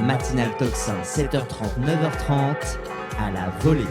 matinale Tocsin, 7h30, 9h30, à la volée.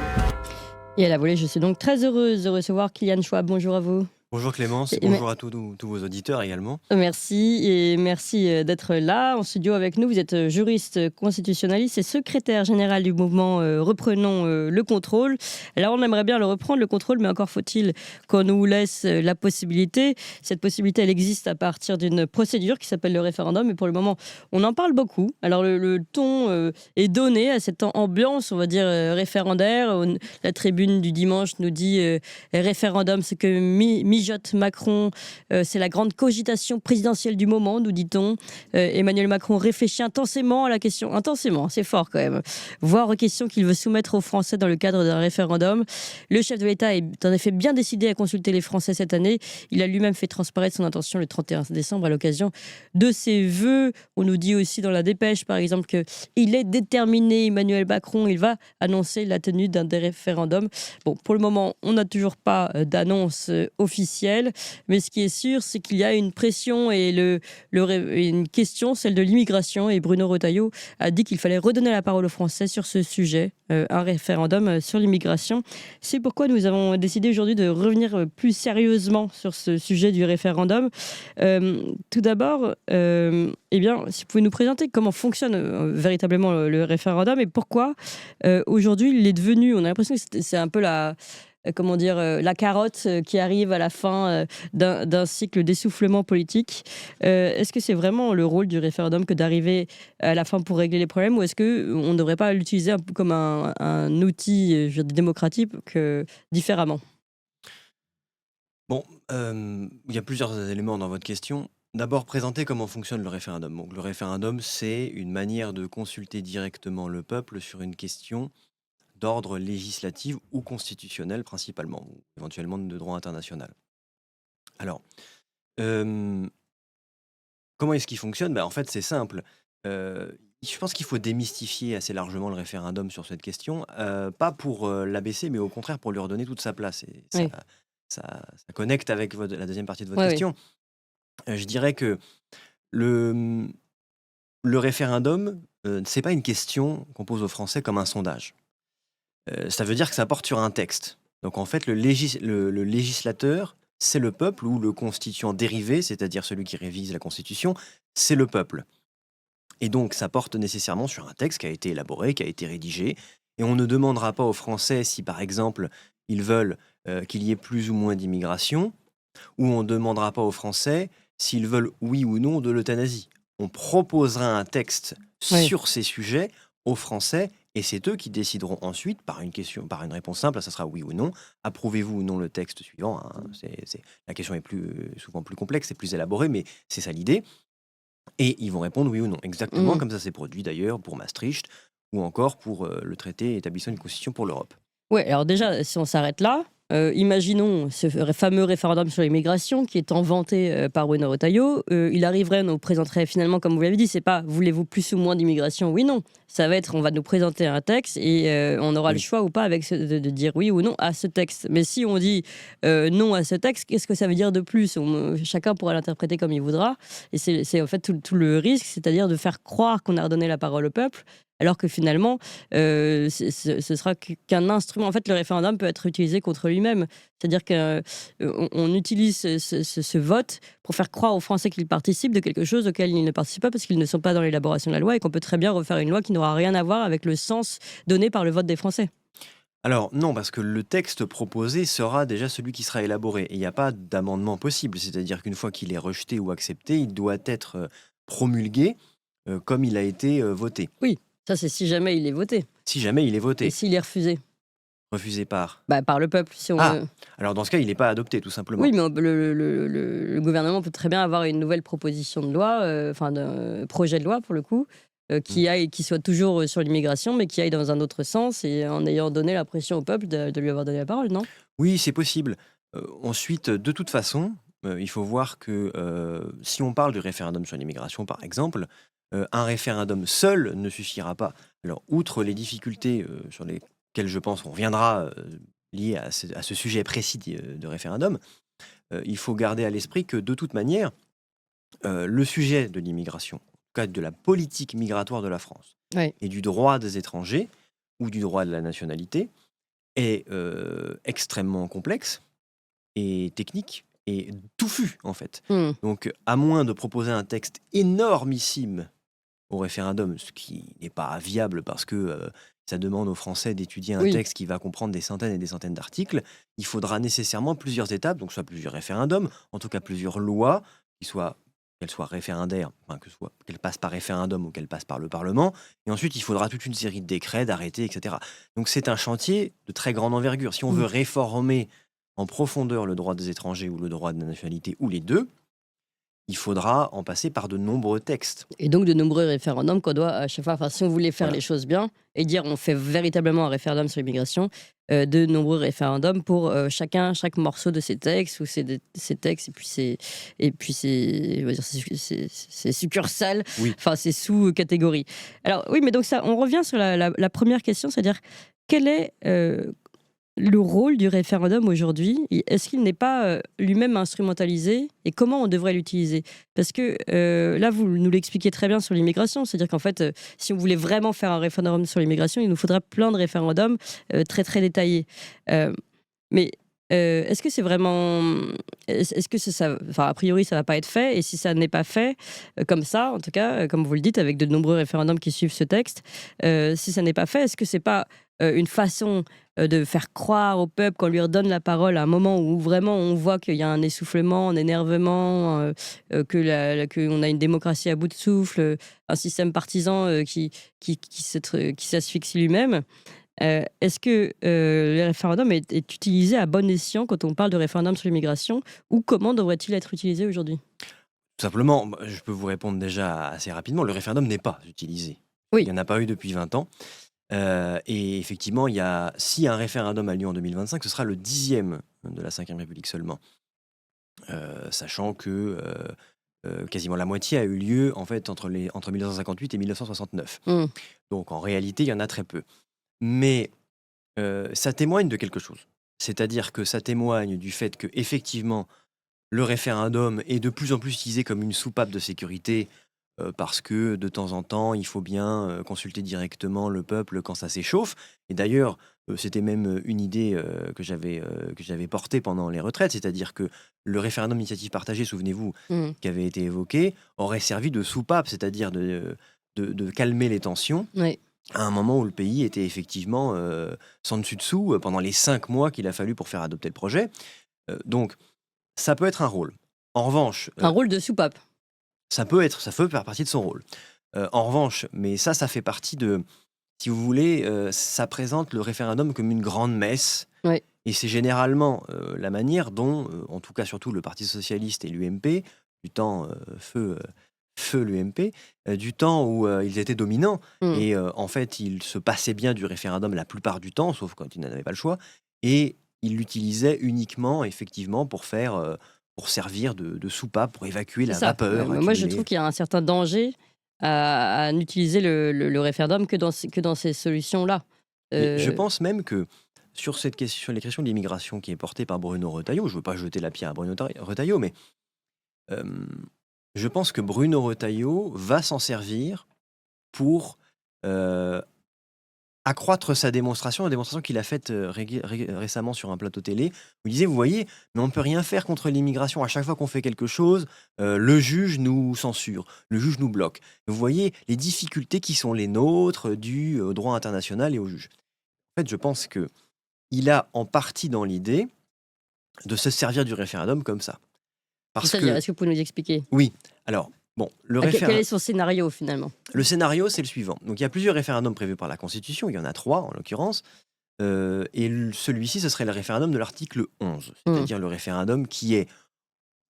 Et à la volée, je suis donc très heureuse de recevoir Kylian Schwab. Bonjour à vous. Bonjour Clémence, bonjour à tous vos auditeurs également. Merci et merci d'être là en studio avec nous. Vous êtes juriste constitutionnaliste et secrétaire général du mouvement Reprenons le contrôle. Alors on aimerait bien le reprendre, le contrôle, mais encore faut-il qu'on nous laisse la possibilité. Cette possibilité, elle existe à partir d'une procédure qui s'appelle le référendum. Et pour le moment, on en parle beaucoup. Alors le ton est donné à cette ambiance, on va dire, référendaire. La tribune du dimanche nous dit référendum, c'est que mijote Macron, c'est la grande cogitation présidentielle du moment, nous dit-on. Emmanuel Macron réfléchit intensément à la question, intensément, c'est fort quand même, voire aux questions qu'il veut soumettre aux Français dans le cadre d'un référendum. Le chef de l'État est en effet bien décidé à consulter les Français cette année. Il a lui-même fait transparaître son intention le 31 décembre à l'occasion de ses vœux. On nous dit aussi dans la dépêche, par exemple, qu'il est déterminé, Emmanuel Macron, il va annoncer la tenue d'un des référendums. Bon, pour le moment, on n'a toujours pas d'annonce officielle. Mais ce qui est sûr, c'est qu'il y a une pression et une question, celle de l'immigration. Et Bruno Retailleau a dit qu'il fallait redonner la parole aux Français sur ce sujet, un référendum sur l'immigration. C'est pourquoi nous avons décidé aujourd'hui de revenir plus sérieusement sur ce sujet du référendum. Tout d'abord, si vous pouvez nous présenter comment fonctionne véritablement le référendum et pourquoi aujourd'hui il est devenu, on a l'impression que c'est un peu la carotte qui arrive à la fin d'un cycle d'essoufflement politique. Est-ce que c'est vraiment le rôle du référendum que d'arriver à la fin pour régler les problèmes, ou est-ce qu'on ne devrait pas l'utiliser un peu comme un outil démocratique différemment ? Bon, il y a plusieurs éléments dans votre question. D'abord, présenter comment fonctionne le référendum. Donc, le référendum, c'est une manière de consulter directement le peuple sur une question d'ordre législatif ou constitutionnel principalement, ou éventuellement de droit international. Alors, euh, comment est-ce qu'il fonctionne ? En fait, c'est simple. Je pense qu'il faut démystifier assez largement le référendum sur cette question, pas pour l'abaisser, mais au contraire pour lui redonner toute sa place. Et Oui. ça connecte avec la deuxième partie de votre Oui. question. Je dirais que le référendum, c'est pas une question qu'on pose aux Français comme un sondage. Ça veut dire que ça porte sur un texte. Donc en fait, le législateur, c'est le peuple, ou le constituant dérivé, c'est-à-dire celui qui révise la Constitution, c'est le peuple. Et donc ça porte nécessairement sur un texte qui a été élaboré, qui a été rédigé, et on ne demandera pas aux Français si par exemple ils veulent qu'il y ait plus ou moins d'immigration, ou on ne demandera pas aux Français s'ils veulent oui ou non de l'euthanasie. On proposera un texte sur ces sujets aux Français, et c'est eux qui décideront ensuite, par une réponse simple, ça sera oui ou non, approuvez-vous ou non le texte suivant. La question est souvent plus complexe, c'est plus élaboré, mais c'est ça l'idée. Et ils vont répondre oui ou non, exactement comme ça s'est produit d'ailleurs pour Maastricht, ou encore pour le traité établissant une constitution pour l'Europe. Ouais, alors déjà, si on s'arrête là, imaginons ce fameux référendum sur l'immigration qui est vanté par Bruno Retailleau. Il arriverait, on nous présenterait finalement, comme vous l'avez dit, c'est pas voulez-vous plus ou moins d'immigration ? Oui, non. Ça va être, on va nous présenter un texte et on aura le choix ou pas de dire oui ou non à ce texte. Mais si on dit non à ce texte, qu'est-ce que ça veut dire de plus ? Chacun pourra l'interpréter comme il voudra. Et c'est en fait tout le risque, c'est-à-dire de faire croire qu'on a redonné la parole au peuple, alors que finalement, ce sera qu'un instrument. En fait, le référendum peut être utilisé contre lui-même. C'est-à-dire qu'on utilise ce vote pour faire croire aux Français qu'ils participent de quelque chose auquel ils ne participent pas parce qu'ils ne sont pas dans l'élaboration de la loi, et qu'on peut très bien refaire une loi qui n'aura rien à voir avec le sens donné par le vote des Français. Alors non, parce que le texte proposé sera déjà celui qui sera élaboré. Et il n'y a pas d'amendement possible. C'est-à-dire qu'une fois qu'il est rejeté ou accepté, il doit être promulgué comme il a été voté. Oui. Ça, c'est si jamais il est voté. Si jamais il est voté. Et s'il est refusé ? Refusé par par le peuple. Alors dans ce cas, il n'est pas adopté, tout simplement. Oui, mais le gouvernement peut très bien avoir une nouvelle proposition de loi, d'un projet de loi pour le coup, qui soit toujours sur l'immigration, mais qui aille dans un autre sens, et en ayant donné la pression au peuple de lui avoir donné la parole, non ? Oui, c'est possible. Ensuite, de toute façon, il faut voir que si on parle du référendum sur l'immigration, par exemple, un référendum seul ne suffira pas. Alors, outre les difficultés sur lesquelles je pense on reviendra liées à ce sujet précis de référendum, il faut garder à l'esprit que de toute manière, le sujet de l'immigration, cas de la politique migratoire de la France Ouais. et du droit des étrangers ou du droit de la nationalité est extrêmement complexe et technique et touffu en fait. Hmm. Donc à moins de proposer un texte énormissime au référendum, ce qui n'est pas viable parce que ça demande aux Français d'étudier un Oui. texte qui va comprendre des centaines et des centaines d'articles, il faudra nécessairement plusieurs étapes, donc soit plusieurs référendums, en tout cas plusieurs lois, qu'elles soient référendaires, enfin, qu'elles passent par référendum ou qu'elles passent par le Parlement, et ensuite il faudra toute une série de décrets, d'arrêtés, etc. Donc c'est un chantier de très grande envergure. Si on veut réformer en profondeur le droit des étrangers ou le droit de la nationalité, ou les deux, il faudra en passer par de nombreux textes. Et donc de nombreux référendums qu'on doit à chaque fois, enfin, si on voulait faire Voilà. les choses bien et dire on fait véritablement un référendum sur l'immigration, de nombreux référendums pour chaque morceau de ces textes ou ces textes et puis on va dire, ces succursales, Oui. enfin ces sous-catégories. Alors oui, mais donc ça, on revient sur la première question, c'est-à-dire quel est le rôle du référendum aujourd'hui? Est-ce qu'il n'est pas lui-même instrumentalisé et comment on devrait l'utiliser? Parce que là, vous nous l'expliquez très bien sur l'immigration, c'est-à-dire qu'en fait, si on voulait vraiment faire un référendum sur l'immigration, il nous faudrait plein de référendums très très détaillés. Mais est-ce que c'est vraiment... Est-ce que ça... Enfin, a priori, ça ne va pas être fait. Et si ça n'est pas fait, comme ça, en tout cas, comme vous le dites, avec de nombreux référendums qui suivent ce texte, si ça n'est pas fait, est-ce que c'est pas une façon de faire croire au peuple qu'on lui redonne la parole à un moment où vraiment on voit qu'il y a un essoufflement, un énervement, qu'on a une démocratie à bout de souffle, un système partisan qui s'asphyxie lui-même? Est-ce que le référendum est utilisé à bon escient quand on parle de référendum sur l'immigration, ou comment devrait-il être utilisé aujourd'hui? Tout simplement, je peux vous répondre déjà assez rapidement, le référendum n'est pas utilisé. Oui. Il n'y en a pas eu depuis 20 ans. Et effectivement, si un référendum a lieu en 2025, ce sera le 10e de la Ve République seulement. Sachant que quasiment la moitié a eu lieu en fait entre 1958 et 1969. Mmh. Donc en réalité, il y en a très peu. Mais ça témoigne de quelque chose. C'est-à-dire que ça témoigne du fait que effectivement, le référendum est de plus en plus utilisé comme une soupape de sécurité parce que de temps en temps, il faut bien consulter directement le peuple quand ça s'échauffe. Et d'ailleurs, c'était même une idée que j'avais portée pendant les retraites, c'est-à-dire que le référendum d'initiative partagée, souvenez-vous, Mmh. qui avait été évoqué, aurait servi de soupape, c'est-à-dire de calmer les tensions Oui. à un moment où le pays était effectivement sans dessus dessous pendant les 5 mois qu'il a fallu pour faire adopter le projet. Donc, ça peut être un rôle. En revanche, Un rôle de soupape. ça peut faire partie de son rôle. En revanche, mais ça fait partie de, si vous voulez, ça présente le référendum comme une grande messe. Ouais. Et c'est généralement la manière dont, en tout cas surtout le Parti socialiste et l'UMP, du temps feu l'UMP, du temps où ils étaient dominants. Mmh. Et en fait, ils se passaient bien du référendum la plupart du temps, sauf quand ils n'avaient pas le choix. Et ils l'utilisaient uniquement, effectivement, pour servir de soupape, pour évacuer C'est la ça. vapeur. Moi, je trouve qu'il y a un certain danger à n'utiliser le référendum que dans ces solutions-là. Et je pense même que sur les questions de l'immigration qui est portée par Bruno Retailleau, je ne veux pas jeter la pierre à Bruno Retailleau, mais je pense que Bruno Retailleau va s'en servir pour accroître sa démonstration, la démonstration qu'il a faite récemment sur un plateau télé, où il disait, vous voyez, mais on ne peut rien faire contre l'immigration. À chaque fois qu'on fait quelque chose, le juge nous censure, le juge nous bloque. Vous voyez les difficultés qui sont les nôtres dues au droit international et aux juges. En fait, je pense qu'il a en partie dans l'idée de se servir du référendum comme ça. Parce C'est-à-dire, que, est-ce que vous pouvez nous expliquer oui, alors, bon, quel est son scénario finalement? le scénario, c'est le suivant. Donc, il y a plusieurs référendums prévus par la Constitution, il y en a 3 en l'occurrence, et celui-ci, ce serait le référendum de l'article 11, c'est-à-dire le référendum qui est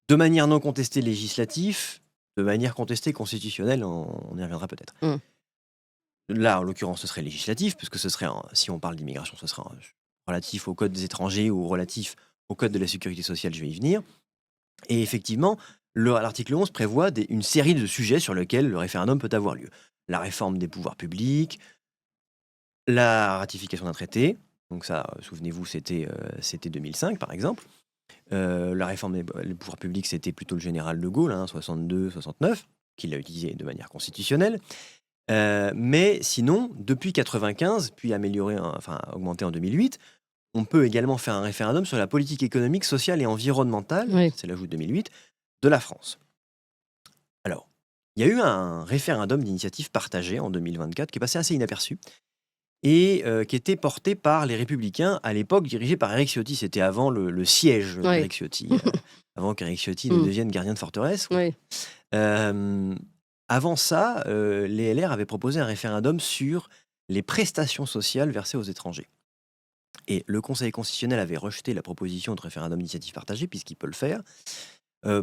de manière non contestée législatif, de manière contestée constitutionnelle, on y reviendra peut-être. Là, en l'occurrence, ce serait législatif, puisque ce serait, si on parle d'immigration, ce serait relatif au code des étrangers ou relatif au code de la sécurité sociale, je vais y venir. Et effectivement, l'article 11 prévoit une série de sujets sur lesquels le référendum peut avoir lieu. La réforme des pouvoirs publics, la ratification d'un traité, donc ça, souvenez-vous, c'était 2005 par exemple. La réforme des pouvoirs publics, c'était plutôt le général de Gaulle, 62-69. qu'il a utilisé de manière constitutionnelle. Mais sinon, depuis 1995, puis augmenté en 2008, on peut également faire un référendum sur la politique économique, sociale et environnementale, Oui. c'est l'ajout de 2008, de la France. Alors, il y a eu un référendum d'initiative partagée en 2024 qui est passé assez inaperçu et qui était porté par les Républicains, à l'époque dirigé par Éric Ciotti. C'était avant le siège Oui. d'Éric Ciotti, avant qu'Éric Ciotti ne devienne gardien de forteresse. Oui. Avant ça, les LR avaient proposé un référendum sur les prestations sociales versées aux étrangers. Et le Conseil constitutionnel avait rejeté la proposition de référendum d'initiative partagée, puisqu'il peut le faire,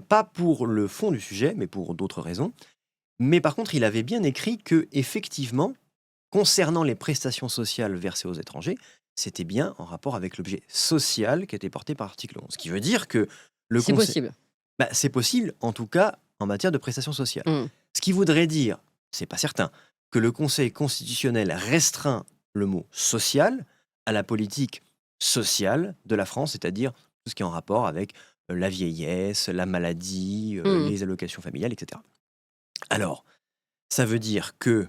pas pour le fond du sujet, mais pour d'autres raisons. Mais par contre, il avait bien écrit que, effectivement, concernant les prestations sociales versées aux étrangers, c'était bien en rapport avec l'objet social qui était porté par l'article 11. Ce qui veut dire que C'est possible. c'est possible, en tout cas, en matière de prestations sociales. Mm. Ce qui voudrait dire, c'est pas certain, que le Conseil constitutionnel restreint le mot social à la politique sociale de la France, c'est-à-dire tout ce qui est en rapport avec la vieillesse, la maladie, les allocations familiales, etc. Alors, ça veut dire que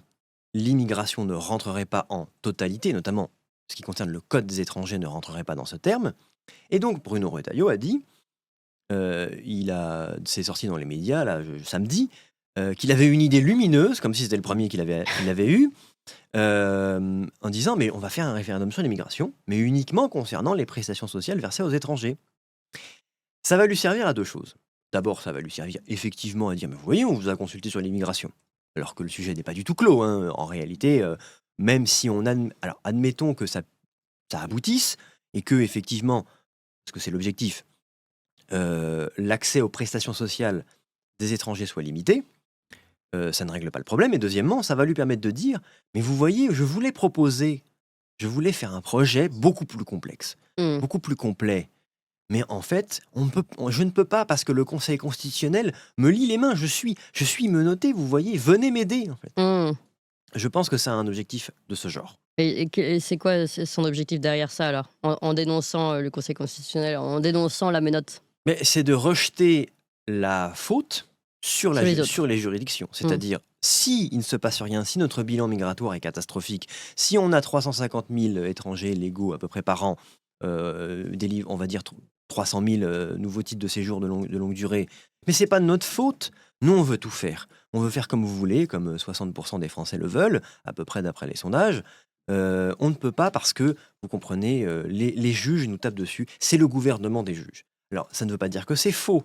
l'immigration ne rentrerait pas en totalité, notamment ce qui concerne le Code des étrangers ne rentrerait pas dans ce terme. Et donc, Bruno Retailleau a dit, c'est sorti dans les médias samedi, qu'il avait une idée lumineuse, comme si c'était le premier qu'il avait eu, en disant mais on va faire un référendum sur l'immigration, mais uniquement concernant les prestations sociales versées aux étrangers. Ça va lui servir à deux choses. D'abord, ça va lui servir effectivement à dire mais vous voyez, on vous a consulté sur l'immigration, alors que le sujet n'est pas du tout clos. Hein. En réalité, même si alors admettons que ça aboutisse et que effectivement, parce que c'est l'objectif, l'accès aux prestations sociales des étrangers soit limité, ça ne règle pas le problème. Et deuxièmement, ça va lui permettre de dire mais vous voyez, je voulais faire un projet beaucoup plus complexe, beaucoup plus complet. Mais en fait, je ne peux pas parce que le Conseil constitutionnel me lie les mains. Je suis menotté, vous voyez, venez m'aider. En fait. Je pense que ça a un objectif de ce genre. Et c'est quoi son objectif derrière ça alors, en dénonçant le Conseil constitutionnel, en dénonçant la menotte? Mais c'est de rejeter la faute sur les juridictions. C'est-à-dire, s'il ne se passe rien, si notre bilan migratoire est catastrophique, si on a 350 000 étrangers légaux à peu près par an, on va dire 300 000 nouveaux titres de séjour de longue durée, mais c'est pas de notre faute. Nous, on veut tout faire. On veut faire comme vous voulez, comme 60% des Français le veulent, à peu près d'après les sondages. On ne peut pas parce que, vous comprenez, les juges nous tapent dessus. C'est le gouvernement des juges. Alors, ça ne veut pas dire que c'est faux,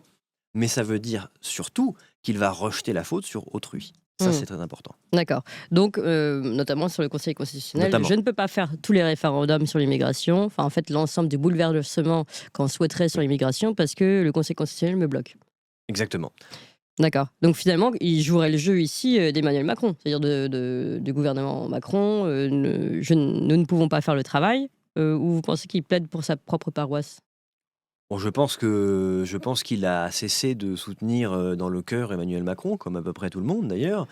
mais ça veut dire surtout qu'il va rejeter la faute sur autrui. Ça, c'est très important. D'accord. Donc, notamment sur le Conseil constitutionnel, je ne peux pas faire tous les référendums sur l'immigration, enfin, en fait, l'ensemble du bouleversement qu'on souhaiterait sur l'immigration, parce que le Conseil constitutionnel me bloque. Exactement. D'accord. Donc, finalement, il jouerait le jeu ici d'Emmanuel Macron, c'est-à-dire du gouvernement Macron. Nous ne pouvons pas faire le travail. Ou vous pensez qu'il plaide pour sa propre paroisse? Bon, je pense qu'il a cessé de soutenir dans le cœur Emmanuel Macron, comme à peu près tout le monde d'ailleurs.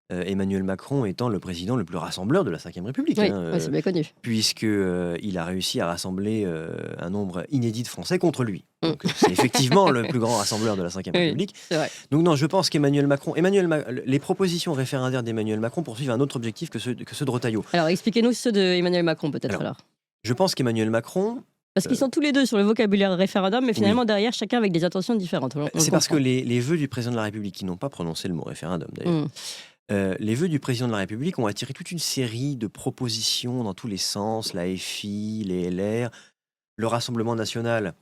Emmanuel Macron étant le président le plus rassembleur de la Ve République. Oui, c'est bien connu. Puisqu'il a réussi à rassembler un nombre inédit de Français contre lui. Donc, c'est effectivement le plus grand rassembleur de la Ve République. C'est vrai. Donc non, je pense qu'Emmanuel Macron... les propositions référendaires d'Emmanuel Macron poursuivent un autre objectif que ceux de Retailleau. Alors, expliquez-nous ceux d'Emmanuel Macron peut-être alors. Je pense qu'Emmanuel Macron... Parce qu'ils sont tous les deux sur le vocabulaire référendum, mais finalement derrière, chacun avec des intentions différentes. C'est parce que les vœux du président de la République, qui n'ont pas prononcé le mot référendum d'ailleurs, les vœux du président de la République ont attiré toute une série de propositions dans tous les sens, la FI, les LR. Le Rassemblement national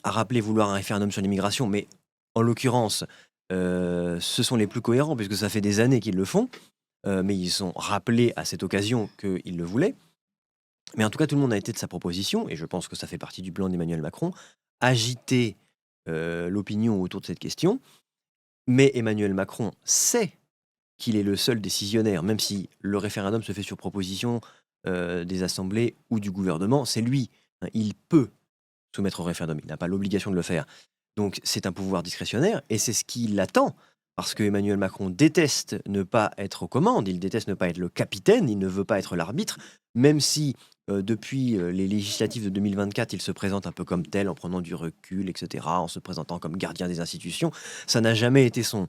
a rappelé vouloir un référendum sur l'immigration, mais en l'occurrence, ce sont les plus cohérents, puisque ça fait des années qu'ils le font, mais ils ont rappelé à cette occasion qu'ils le voulaient. Mais en tout cas, tout le monde a été de sa proposition, et je pense que ça fait partie du plan d'Emmanuel Macron, agiter l'opinion autour de cette question. Mais Emmanuel Macron sait qu'il est le seul décisionnaire, même si le référendum se fait sur proposition des assemblées ou du gouvernement, c'est lui. Il peut soumettre au référendum, il n'a pas l'obligation de le faire. Donc c'est un pouvoir discrétionnaire, et c'est ce qu'il attend. Parce que Emmanuel Macron déteste ne pas être aux commandes, il déteste ne pas être le capitaine, il ne veut pas être l'arbitre, même si depuis les législatives de 2024, il se présente un peu comme tel, en prenant du recul, etc., en se présentant comme gardien des institutions. Ça n'a jamais été son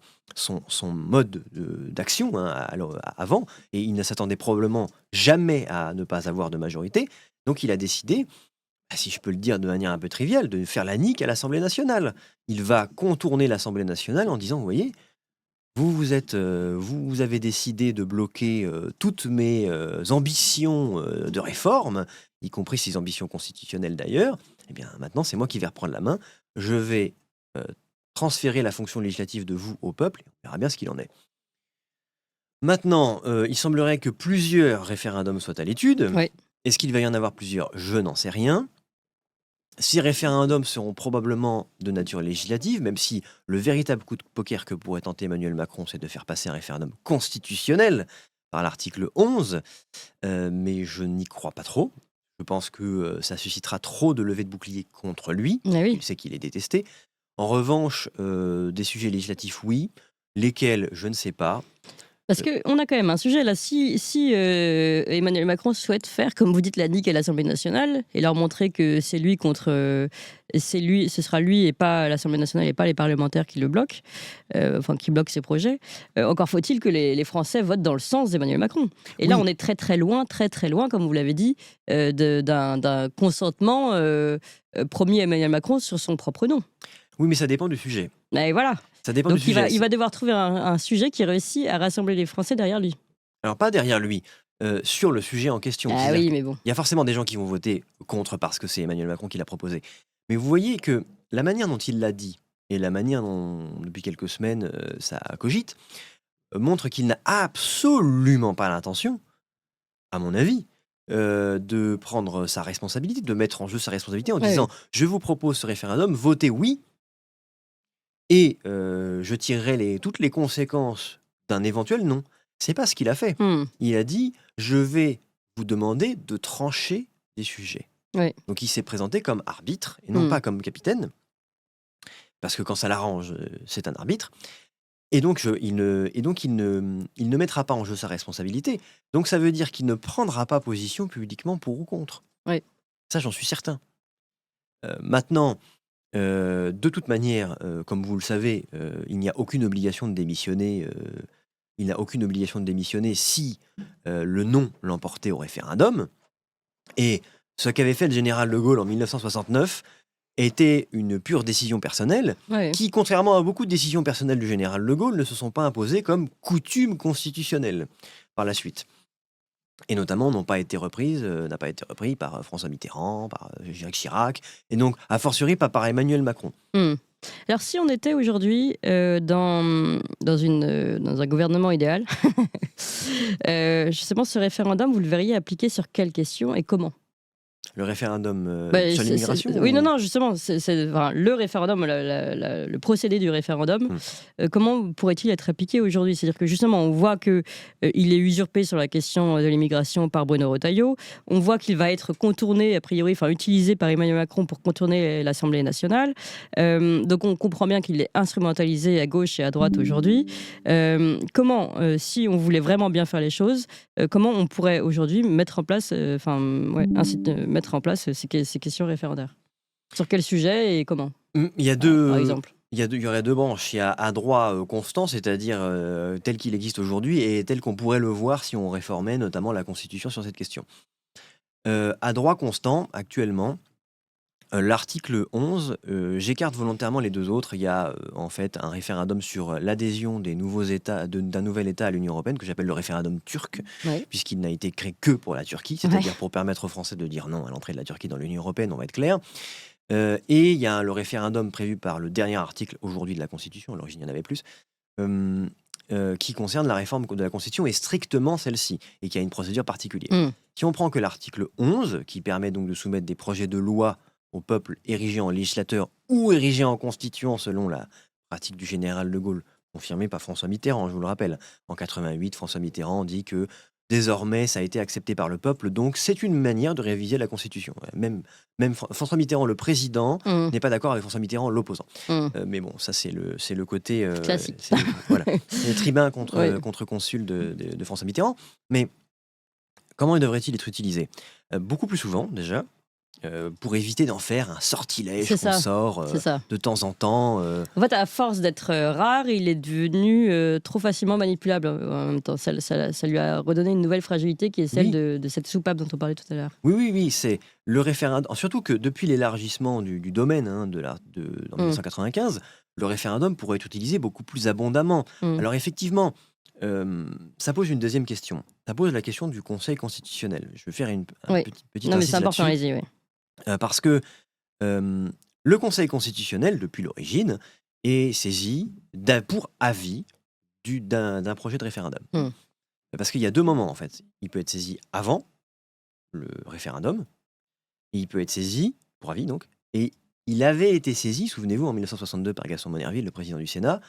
mode d'action avant, et il ne s'attendait probablement jamais à ne pas avoir de majorité. Donc il a décidé, si je peux le dire de manière un peu triviale, de faire la nique à l'Assemblée nationale. Il va contourner l'Assemblée nationale en disant, vous voyez, vous avez décidé de bloquer toutes mes ambitions de réforme, y compris ces ambitions constitutionnelles d'ailleurs. Eh bien, maintenant, c'est moi qui vais reprendre la main. Je vais transférer la fonction législative de vous au peuple. On verra bien ce qu'il en est. Maintenant, il semblerait que plusieurs référendums soient à l'étude. Oui. Est-ce qu'il va y en avoir plusieurs? Je n'en sais rien. Ces référendums seront probablement de nature législative, même si le véritable coup de poker que pourrait tenter Emmanuel Macron, c'est de faire passer un référendum constitutionnel par l'article 11, mais je n'y crois pas trop. Je pense que ça suscitera trop de levées de boucliers contre lui. Ah oui. Il sait qu'il est détesté. En revanche, des sujets législatifs, oui. Lesquels, je ne sais pas. Parce qu'on a quand même un sujet là. Si Emmanuel Macron souhaite faire, comme vous dites, la nique à l'Assemblée nationale et leur montrer que c'est lui contre. Ce sera lui et pas l'Assemblée nationale et pas les parlementaires qui le bloquent, qui bloquent ses projets. Encore faut-il que les Français votent dans le sens d'Emmanuel Macron. Et là, Oui. on est très très loin, comme vous l'avez dit, d'un consentement promis à Emmanuel Macron sur son propre nom. Oui, mais ça dépend du sujet. Et voilà. Ça dépend Donc du sujet. il va devoir trouver un sujet qui réussit à rassembler les Français derrière lui. Alors, pas derrière lui, sur le sujet en question. Ah C'est-à-dire oui, mais bon. il y a forcément des gens qui vont voter contre parce que c'est Emmanuel Macron qui l'a proposé. Mais vous voyez que la manière dont il l'a dit et la manière dont, depuis quelques semaines, ça cogite, montre qu'il n'a absolument pas l'intention, à mon avis, de prendre sa responsabilité, de mettre en jeu sa responsabilité en Ouais. disant « Je vous propose ce référendum, votez oui, et je tirerai toutes les conséquences d'un éventuel non ». C'est pas ce qu'il a fait. Il a dit « Je vais vous demander de trancher des sujets ». Ouais. Donc il s'est présenté comme arbitre et non pas comme capitaine, parce que quand ça l'arrange, c'est un arbitre. Et donc, il ne mettra pas en jeu sa responsabilité. Donc ça veut dire qu'il ne prendra pas position publiquement pour ou contre. Ouais. Ça, j'en suis certain. Maintenant, de toute manière, comme vous le savez, il n'y a aucune obligation de démissionner. Il n'a aucune obligation de démissionner si le non l'emportait au référendum. Et ce qu'avait fait le général de Gaulle en 1969 était une pure décision personnelle qui, contrairement à beaucoup de décisions personnelles du général de Gaulle, ne se sont pas imposées comme coutume constitutionnelle par la suite. Et notamment n'a pas été repris par François Mitterrand, par Jacques Chirac, et donc, a fortiori, pas par Emmanuel Macron. Alors, si on était aujourd'hui dans un gouvernement idéal, justement, ce référendum, vous le verriez appliqué sur quelles questions et comment? Le référendum sur l'immigration Oui, non, justement, c'est le référendum, le procédé du référendum, comment pourrait-il être appliqué aujourd'hui? C'est-à-dire que justement, on voit qu'il est usurpé sur la question de l'immigration par Bruno Retailleau, on voit qu'il va être contourné, a priori, utilisé par Emmanuel Macron pour contourner l'Assemblée nationale. Donc on comprend bien qu'il est instrumentalisé à gauche et à droite aujourd'hui. Comment, si on voulait vraiment bien faire les choses, comment on pourrait aujourd'hui mettre en place, mettre en place ces questions référendaires? Sur quel sujet et comment? Il y a par exemple. Il y aurait deux branches. Il y a un droit constant, c'est-à-dire tel qu'il existe aujourd'hui, et tel qu'on pourrait le voir si on réformait notamment la Constitution sur cette question. À droit constant, actuellement, l'article 11, j'écarte volontairement les deux autres. Il y a en fait un référendum sur l'adhésion des nouveaux États, d'un nouvel État à l'Union européenne, que j'appelle le référendum turc, puisqu'il n'a été créé que pour la Turquie, c'est-à-dire pour permettre aux Français de dire non à l'entrée de la Turquie dans l'Union européenne, on va être clair. Et il y a le référendum prévu par le dernier article aujourd'hui de la Constitution, à l'origine il y en avait plus, qui concerne la réforme de la Constitution, et strictement celle-ci, et qui a une procédure particulière. Si on prend que l'article 11, qui permet donc de soumettre des projets de loi au peuple érigé en législateur ou érigé en constituant selon la pratique du général de Gaulle, confirmée par François Mitterrand, je vous le rappelle. En 88, François Mitterrand dit que désormais ça a été accepté par le peuple, donc c'est une manière de réviser la Constitution. Même François Mitterrand, le président, n'est pas d'accord avec François Mitterrand, l'opposant. Mais bon, ça c'est le côté... classique. C'est le tribun contre consul de François Mitterrand. Mais Comment devrait-il être utilisé? Beaucoup plus souvent, déjà, pour éviter d'en faire un sortilège C'est qu'on ça, sort c'est ça. de temps en temps. En fait, à force d'être rare, il est devenu trop facilement manipulable en même temps. Ça lui a redonné une nouvelle fragilité qui est celle Oui, de cette soupape dont on parlait tout à l'heure. oui, oui, oui, c'est le référendum. Surtout que depuis l'élargissement du domaine en Mm, 1995, le référendum pourrait être utilisé beaucoup plus abondamment. mm. Alors effectivement, ça pose une deuxième question. Ça pose la question du Conseil constitutionnel. Je vais faire un Oui. petit Non, mais c'est insiste important, là-dessus, allez-y. Oui. parce que le Conseil constitutionnel, depuis l'origine, est saisi pour avis d'un projet de référendum. Mm. Parce qu'il y a deux moments, en fait. Il peut être saisi avant le référendum, et il peut être saisi, pour avis donc, et il avait été saisi, souvenez-vous, en 1962 par Gaston Monnerville, le président du Sénat,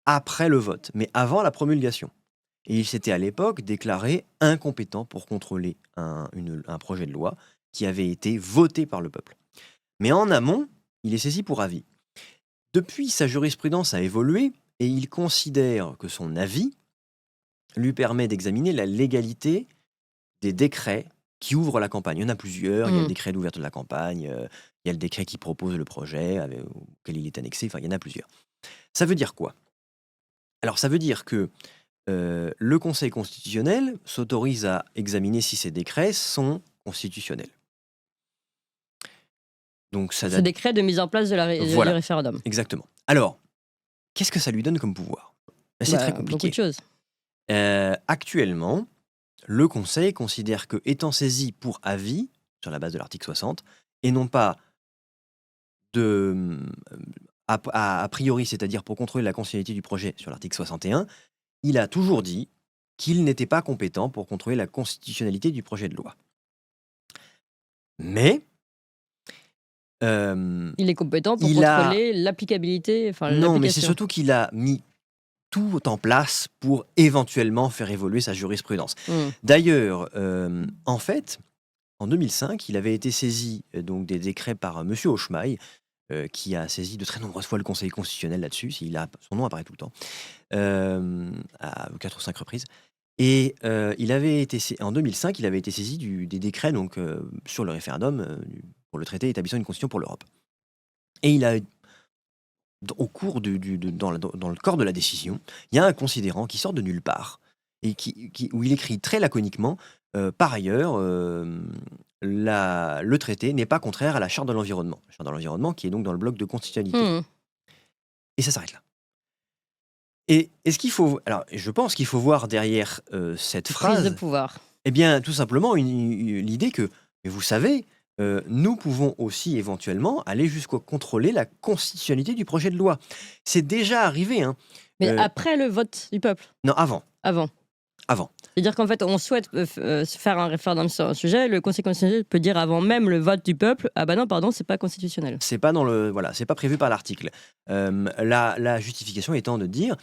après le vote, mais avant la promulgation. Et il s'était à l'époque déclaré incompétent pour contrôler un projet de loi qui avait été voté par le peuple. Mais en amont, il est saisi pour avis. Depuis, sa jurisprudence a évolué et il considère que son avis lui permet d'examiner la légalité des décrets qui ouvrent la campagne. Il y en a plusieurs. Il y a le Mm. décret d'ouverture de la campagne, il y a le décret qui propose le projet auquel il est annexé. Enfin, il y en a plusieurs. Ça veut dire quoi? Alors, ça veut dire que le Conseil constitutionnel s'autorise à examiner si ces décrets sont constitutionnels. Donc, ça Ce date. décret de mise en place du Voilà, référendum. exactement. Alors, qu'est-ce que ça lui donne comme pouvoir? C'est très Beaucoup de compliqué. choses. Actuellement, le Conseil considère que, étant saisi pour avis, sur la base de l'article 60, et non pas de, a priori, c'est-à-dire pour contrôler la constitutionnalité du projet sur l'article 61, il a toujours dit qu'il n'était pas compétent pour contrôler la constitutionnalité du projet de loi. Mais Il est compétent pour il a... contrôler l'applicabilité, enfin Non, mais c'est l'application. surtout qu'il a mis tout en place pour éventuellement faire évoluer sa jurisprudence. Mm. D'ailleurs, en fait, en 2005, il avait été saisi donc des décrets par Monsieur Hauchemaille, qui a saisi de très nombreuses fois le Conseil constitutionnel là-dessus. Son nom apparaît tout le temps, à 4 ou 5 reprises. Et en 2005, il avait été saisi des décrets donc, sur le référendum pour le traité établissant une constitution pour l'Europe. Et il a, au cours dans le corps de la décision, il y a un considérant qui sort de nulle part et où il écrit très laconiquement par ailleurs, le traité n'est pas contraire à la charte de l'environnement. La charte de l'environnement qui est donc dans le bloc de constitutionnalité. Mm. Et ça s'arrête là. Et est-ce qu'il faut. Alors, je pense qu'il faut voir derrière cette Prise de phrase, pouvoir. eh bien, tout simplement, l'idée que, mais vous savez, nous pouvons aussi éventuellement aller jusqu'à contrôler la constitutionnalité du projet de loi. C'est déjà arrivé, hein. Mais après le vote du peuple. Non, avant. Avant. Avant. C'est-à-dire qu'en fait, on souhaite faire un référendum sur un sujet, le Conseil constitutionnel peut dire avant même le vote du peuple, ah bah non, pardon, c'est pas constitutionnel. C'est pas c'est pas prévu par l'article. La justification étant de dire,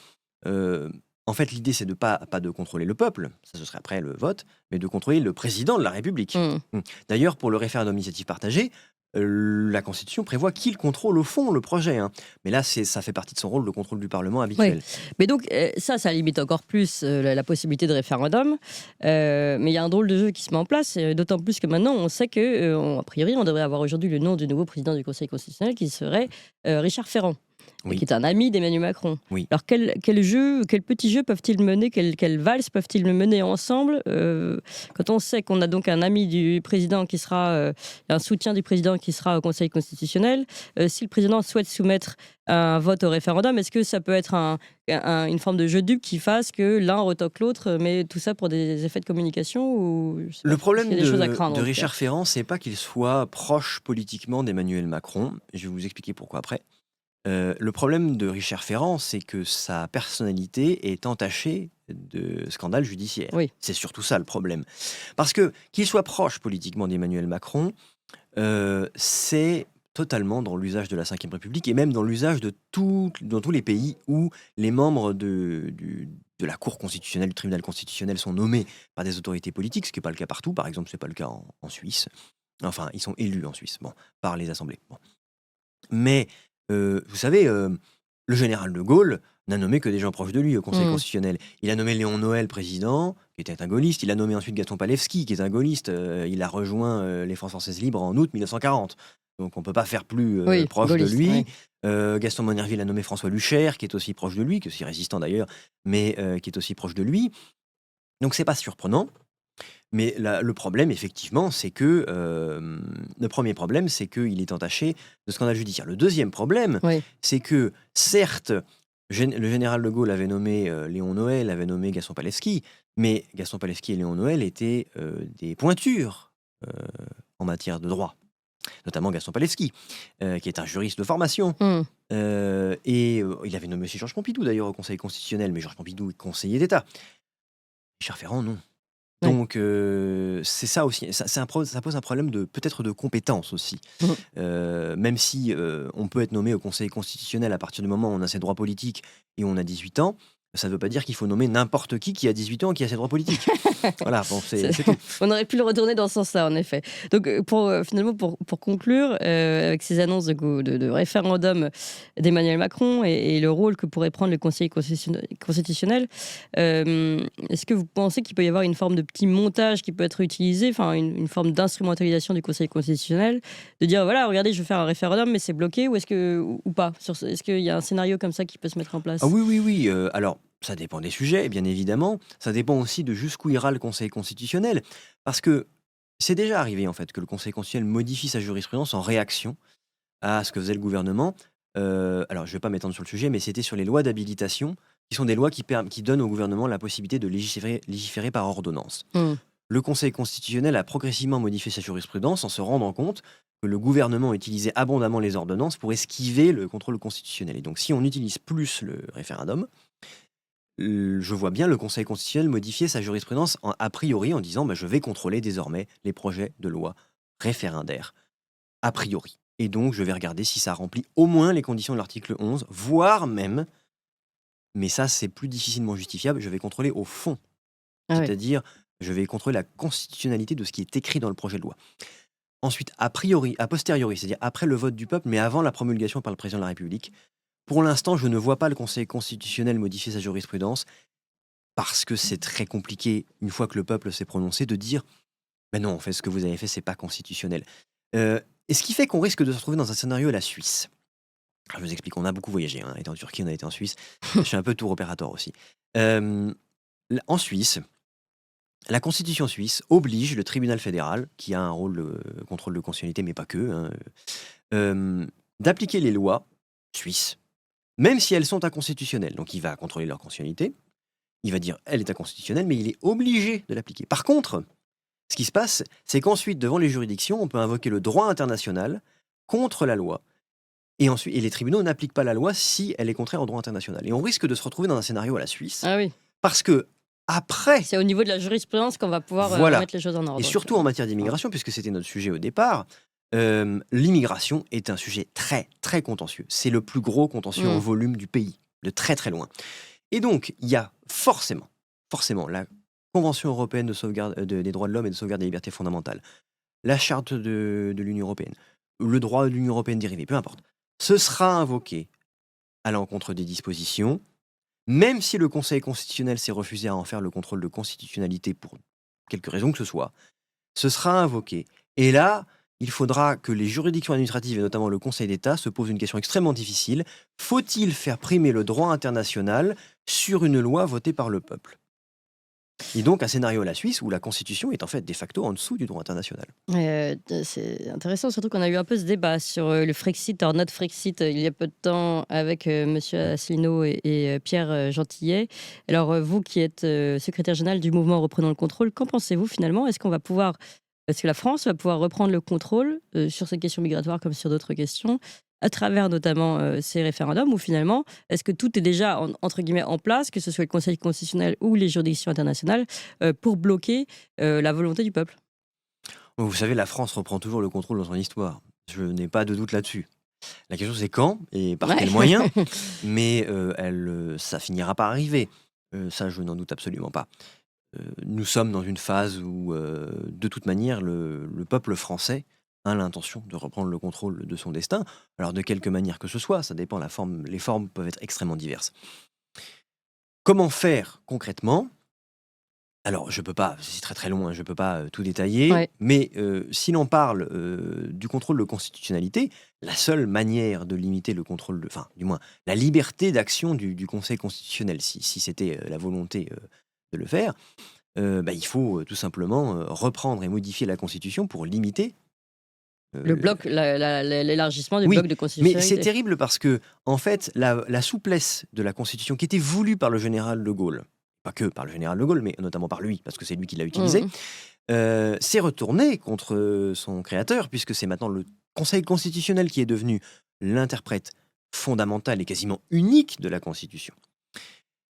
en fait, l'idée c'est de pas de contrôler le peuple, ça ce serait après le vote, mais de contrôler le président de la République. Mm. D'ailleurs, pour le référendum d'initiative partagée, la Constitution prévoit qu'il contrôle au fond le projet, hein. Mais là, ça fait partie de son rôle de contrôle du Parlement habituel. Mais donc, ça limite encore plus la possibilité de référendum. Mais il y a un drôle de jeu qui se met en place, d'autant plus que maintenant, on sait que, a priori, on devrait avoir aujourd'hui le nom du nouveau président du Conseil constitutionnel qui serait Richard Ferrand. Oui. Qui est un ami d'Emmanuel Macron. Oui. Alors, quel petit jeu peuvent-ils mener, quelle valse peuvent-ils mener ensemble quand on sait qu'on a donc un ami du président qui sera, un soutien du président qui sera au Conseil constitutionnel. Si le président souhaite soumettre un vote au référendum, est-ce que ça peut être une forme de jeu dupe qui fasse que l'un retoque l'autre, mais tout ça pour des effets de communication ou Le problème il y a des choses à craindre, de en tout Richard Ferrand, c'est pas qu'il soit proche politiquement d'Emmanuel Macron. Je vais vous expliquer pourquoi après. Le problème de Richard Ferrand, c'est que sa personnalité est entachée de scandales judiciaires. Oui. C'est surtout ça le problème. Parce qu'il soit proche politiquement d'Emmanuel Macron, c'est totalement dans l'usage de la Ve République et même dans l'usage dans tous les pays où les membres de la Cour constitutionnelle, du tribunal constitutionnel sont nommés par des autorités politiques, ce qui n'est pas le cas partout. Par exemple, ce n'est pas le cas en Suisse. Enfin, ils sont élus en Suisse, par les assemblées. Mais vous savez, le général de Gaulle n'a nommé que des gens proches de lui au Conseil Mm. constitutionnel. Il a nommé Léon Noël président, qui était un gaulliste. Il a nommé ensuite Gaston Palevski, qui est un gaulliste. Il a rejoint les Forces françaises libres en août 1940. Donc on ne peut pas faire plus Oui, proche de gaulliste, lui. oui. Gaston Monnerville a nommé François Luchaire, qui est aussi proche de lui, qui est aussi résistant d'ailleurs, mais qui est aussi proche de lui. Donc c'est pas surprenant. Mais le problème, effectivement, c'est que le premier problème, c'est qu'il est entaché de scandale judiciaire. Le deuxième problème, Oui. c'est que certes, le général de Gaulle avait nommé Léon Noël, avait nommé Gaston Palevski, mais Gaston Palevski et Léon Noël étaient des pointures en matière de droit, notamment Gaston Palevski, qui est un juriste de formation. Mm. Il avait nommé aussi Georges Pompidou d'ailleurs au Conseil constitutionnel, mais Georges Pompidou est conseiller d'État. Richard Ferrand, non. Ouais. Donc, c'est ça aussi. Ça pose un problème peut-être de compétence aussi. Même si on peut être nommé au Conseil constitutionnel à partir du moment où on a ses droits politiques et où on a 18 ans, ça ne veut pas dire qu'il faut nommer n'importe qui a 18 ans et qui a ses droits politiques. Voilà, bon, c'est tout. On aurait pu le retourner dans ce sens-là, en effet. Donc, finalement, pour conclure, avec ces annonces de référendum d'Emmanuel Macron et le rôle que pourrait prendre le Conseil constitutionnel, est-ce que vous pensez qu'il peut y avoir une forme de petit montage qui peut être utilisé, enfin une forme d'instrumentalisation du Conseil constitutionnel, de dire voilà, regardez, je vais faire un référendum, mais c'est bloqué, ou pas Est-ce qu'il y a un scénario comme ça qui peut se mettre en place? Ah oui. Alors, ça dépend des sujets, bien évidemment. Ça dépend aussi de jusqu'où ira le Conseil constitutionnel. Parce que c'est déjà arrivé, en fait, que le Conseil constitutionnel modifie sa jurisprudence en réaction à ce que faisait le gouvernement. Alors, je ne vais pas m'étendre sur le sujet, mais c'était sur les lois d'habilitation, qui sont des lois qui donnent au gouvernement la possibilité de légiférer par ordonnance. Mm. Le Conseil constitutionnel a progressivement modifié sa jurisprudence en se rendant compte que le gouvernement utilisait abondamment les ordonnances pour esquiver le contrôle constitutionnel. Et donc, si on utilise plus le référendum, je vois bien le Conseil constitutionnel modifier sa jurisprudence a priori en disant je vais contrôler désormais les projets de loi référendaires, a priori. Et donc, je vais regarder si ça remplit au moins les conditions de l'article 11, voire même, mais ça c'est plus difficilement justifiable, je vais contrôler au fond. Ah ouais. C'est-à-dire, je vais contrôler la constitutionnalité de ce qui est écrit dans le projet de loi. Ensuite, a posteriori, c'est-à-dire après le vote du peuple, mais avant la promulgation par le président de la République, pour l'instant, je ne vois pas le Conseil constitutionnel modifier sa jurisprudence parce que c'est très compliqué, une fois que le peuple s'est prononcé, de dire « non, en fait, ce que vous avez fait, c'est pas constitutionnel ». Et ce qui fait qu'on risque de se retrouver dans un scénario à la Suisse. Alors, je vous explique, on a beaucoup voyagé, on a été en Turquie, on a été en Suisse, je suis un peu tour opérateur aussi. En Suisse, la Constitution suisse oblige le tribunal fédéral, qui a un rôle de contrôle de constitutionnalité, mais pas que, d'appliquer les lois suisses, même si elles sont inconstitutionnelles. Donc il va contrôler leur constitutionnalité, il va dire elle est inconstitutionnelle, mais il est obligé de l'appliquer. Par contre, ce qui se passe, c'est qu'ensuite, devant les juridictions, on peut invoquer le droit international contre la loi. Et les tribunaux n'appliquent pas la loi si elle est contraire au droit international. Et on risque de se retrouver dans un scénario à la Suisse, Ah oui. parce que après, C'est au niveau de la jurisprudence qu'on va pouvoir Voilà. mettre les choses en ordre. et surtout en matière d'immigration, puisque c'était notre sujet au départ, l'immigration est un sujet très, très contentieux. C'est le plus gros contentieux en volume du pays, de très, très loin. Et donc, il y a forcément, la Convention européenne de sauvegarde des droits de l'homme et de sauvegarde des libertés fondamentales, la charte de l'Union européenne, le droit de l'Union européenne dérivé, peu importe. Ce sera invoqué à l'encontre des dispositions, même si le Conseil constitutionnel s'est refusé à en faire le contrôle de constitutionnalité pour quelque raison que ce soit, ce sera invoqué. Et là, il faudra que les juridictions administratives, et notamment le Conseil d'État, se posent une question extrêmement difficile. Faut-il faire primer le droit international sur une loi votée par le peuple ? Et donc un scénario à la Suisse où la Constitution est en fait de facto en dessous du droit international. C'est intéressant, surtout qu'on a eu un peu ce débat sur le Frexit, or not Frexit, il y a peu de temps avec Monsieur Asselineau et Pierre Gentillet. Alors vous qui êtes secrétaire général du mouvement Reprenons le contrôle, qu'en pensez-vous finalement ? Est-ce que la France va pouvoir reprendre le contrôle sur ces questions migratoires comme sur d'autres questions, à travers notamment ces référendums, ou finalement, est-ce que tout est déjà, entre guillemets, en place, que ce soit le Conseil constitutionnel ou les juridictions internationales, pour bloquer la volonté du peuple ? Vous savez, la France reprend toujours le contrôle dans son histoire. Je n'ai pas de doute là-dessus. La question c'est quand et par quels moyens, mais ça finira par arriver. Ça, je n'en doute absolument pas. Nous sommes dans une phase où, de toute manière, le peuple français a l'intention de reprendre le contrôle de son destin. Alors, de quelque manière que ce soit, ça dépend, les formes peuvent être extrêmement diverses. Comment faire concrètement ? Alors, je peux pas, c'est très très long, hein, je peux pas tout détailler, Ouais. mais si l'on parle du contrôle de constitutionnalité, la seule manière de limiter le contrôle, enfin, du moins, la liberté d'action du Conseil constitutionnel, si c'était la volonté de le faire, il faut tout simplement reprendre et modifier la Constitution pour limiter. Le bloc, l'élargissement du Oui, bloc de mais c'est constitutionnalité. terrible parce que, en fait, la souplesse de la Constitution qui était voulue par le général de Gaulle, pas que par le général de Gaulle, mais notamment par lui, parce que c'est lui qui l'a utilisée, s'est retournée contre son créateur, puisque c'est maintenant le Conseil constitutionnel qui est devenu l'interprète fondamental et quasiment unique de la Constitution.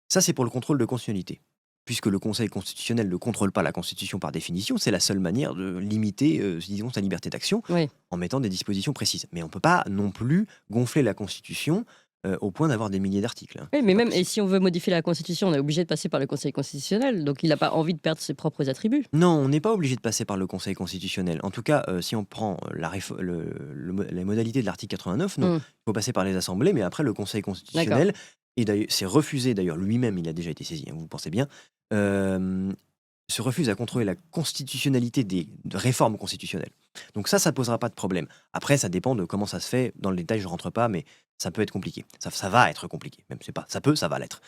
Ça, c'est pour le contrôle de constitutionnalité. Puisque le Conseil constitutionnel ne contrôle pas la Constitution par définition, c'est la seule manière de limiter, disons, sa liberté d'action Oui. en mettant des dispositions précises. Mais on ne peut pas non plus gonfler la Constitution au point d'avoir des milliers d'articles. Hein. Oui, mais C'est pas même, et possible. si on veut modifier la Constitution, on est obligé de passer par le Conseil constitutionnel, donc il n'a pas envie de perdre ses propres attributs. Non, on n'est pas obligé de passer par le Conseil constitutionnel. En tout cas, si on prend les modalités de l'article 89, non. Il faut passer par les assemblées, mais après le Conseil constitutionnel, et d'ailleurs, c'est refusé, d'ailleurs lui-même, il a déjà été saisi, hein, vous pensez bien, se refuse à contrôler la constitutionnalité des réformes constitutionnelles. Donc ça ne posera pas de problème. Après, ça dépend de comment ça se fait. Dans le détail, je ne rentre pas, mais ça peut être compliqué. Ça va être compliqué. Même, c'est pas, ça va l'être.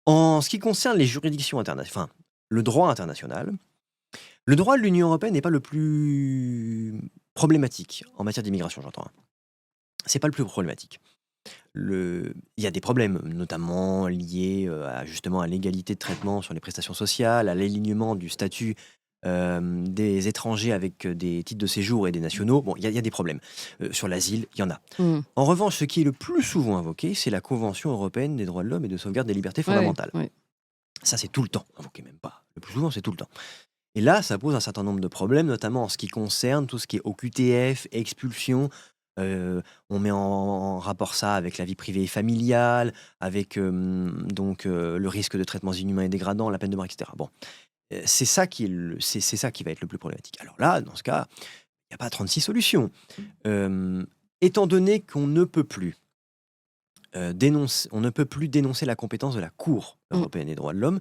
En ce qui concerne les juridictions internationales, enfin, le droit international, le droit de l'Union européenne n'est pas le plus problématique en matière d'immigration, j'entends. C'est pas le plus problématique. Il y a des problèmes, notamment liés justement à l'égalité de traitement sur les prestations sociales, à l'alignement du statut des étrangers avec des titres de séjour et des nationaux. Bon, il y a des problèmes. Sur l'asile, il y en a. En revanche, ce qui est le plus souvent invoqué, c'est la Convention européenne des droits de l'homme et de sauvegarde des libertés fondamentales. Ouais. Ça, c'est tout le temps invoqué, même pas. Le plus souvent, c'est tout le temps. Et là, ça pose un certain nombre de problèmes, notamment en ce qui concerne tout ce qui est OQTF, expulsion. On met en rapport ça avec la vie privée et familiale, avec le risque de traitements inhumains et dégradants, la peine de mort, etc. Bon, c'est ça qui va être le plus problématique. Alors là, dans ce cas, il n'y a pas 36 solutions. Étant donné qu'on ne peut plus dénoncer la compétence de la Cour européenne des droits de l'homme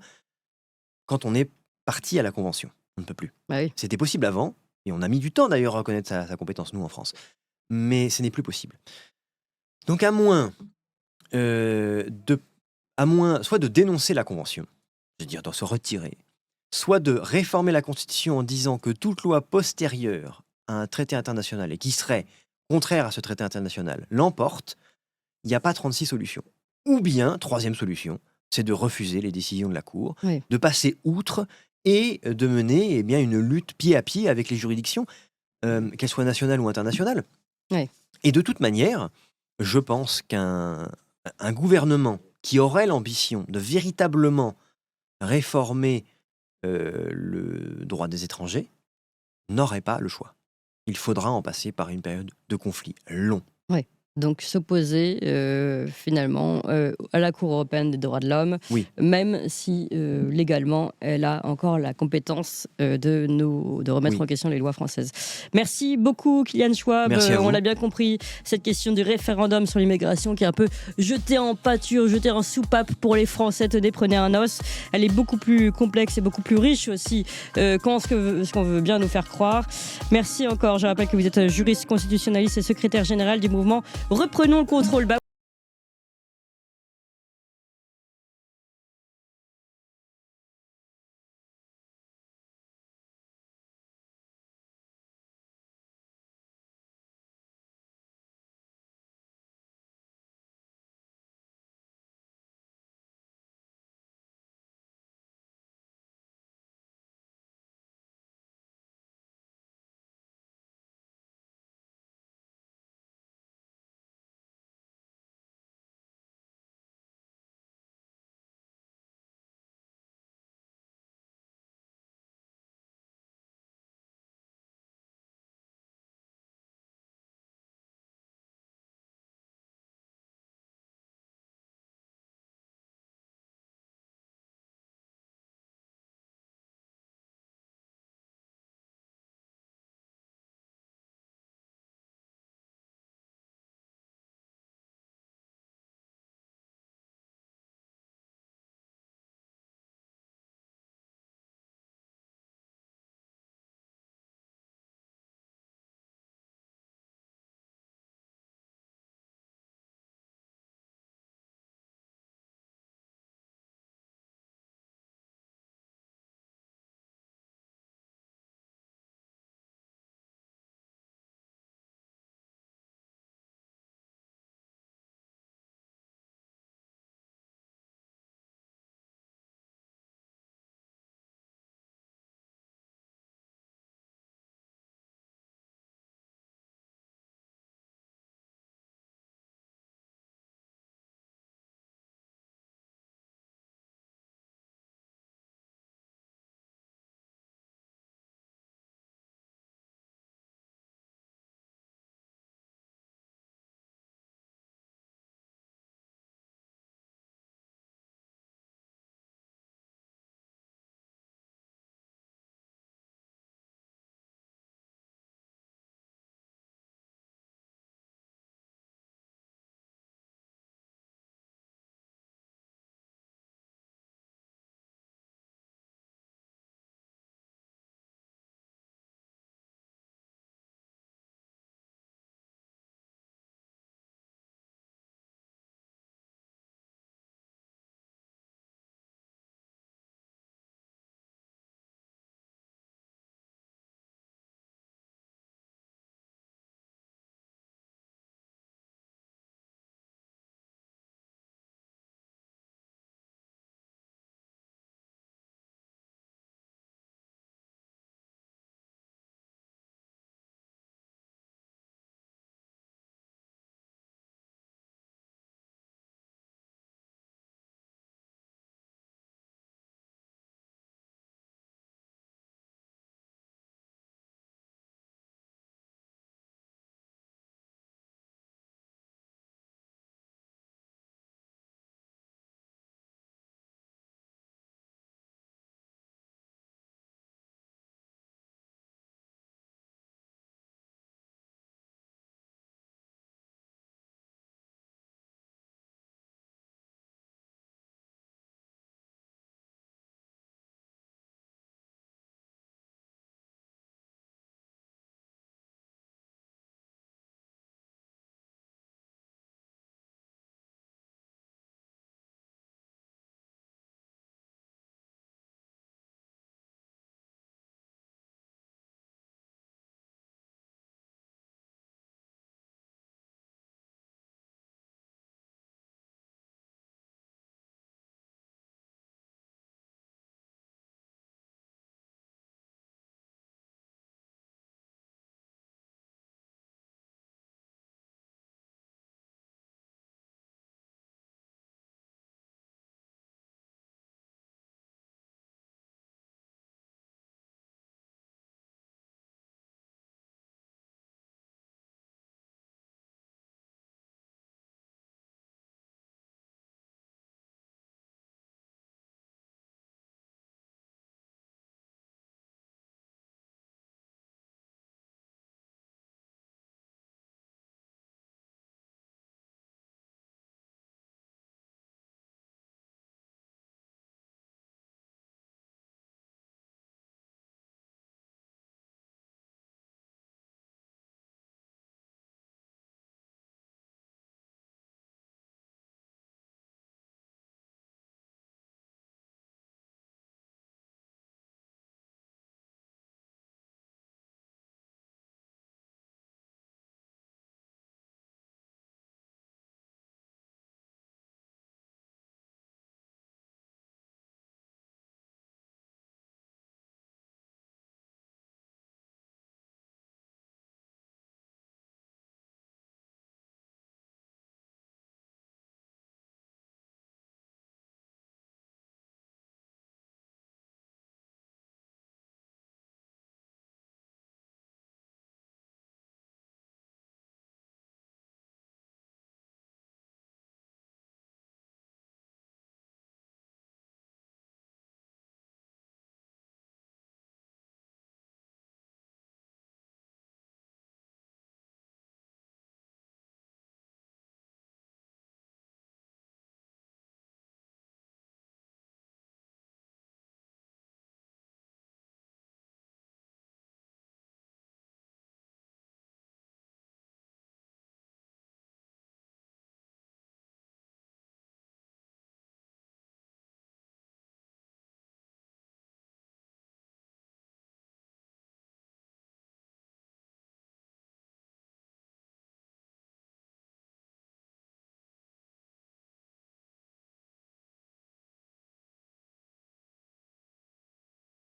quand on est parti à la Convention. On ne peut plus. Bah oui. C'était possible avant, et on a mis du temps d'ailleurs à reconnaître sa compétence, nous, en France. Mais ce n'est plus possible. Donc à moins soit de dénoncer la Convention, c'est-à-dire de se retirer, soit de réformer la Constitution en disant que toute loi postérieure à un traité international et qui serait contraire à ce traité international l'emporte, il n'y a pas 36 solutions. Ou bien, troisième solution, c'est de refuser les décisions de la Cour, de passer outre et de mener une lutte pied à pied avec les juridictions, qu'elles soient nationales ou internationales. Ouais. Et de toute manière, je pense qu'un gouvernement qui aurait l'ambition de véritablement réformer le droit des étrangers n'aurait pas le choix. Il faudra en passer par une période de conflit long. Donc s'opposer finalement à la Cour européenne des droits de l'homme, même si légalement elle a encore la compétence de remettre en question les lois françaises. Merci beaucoup Kylian Schwab. On l'a bien compris, cette question du référendum sur l'immigration qui est un peu jetée en pâture, jetée en soupape pour les Français, tenez, prenez un os. Elle est beaucoup plus complexe et beaucoup plus riche aussi ce qu'on veut bien nous faire croire. Merci encore, je rappelle que vous êtes juriste constitutionnaliste et secrétaire général du mouvement Reprenons le contrôle.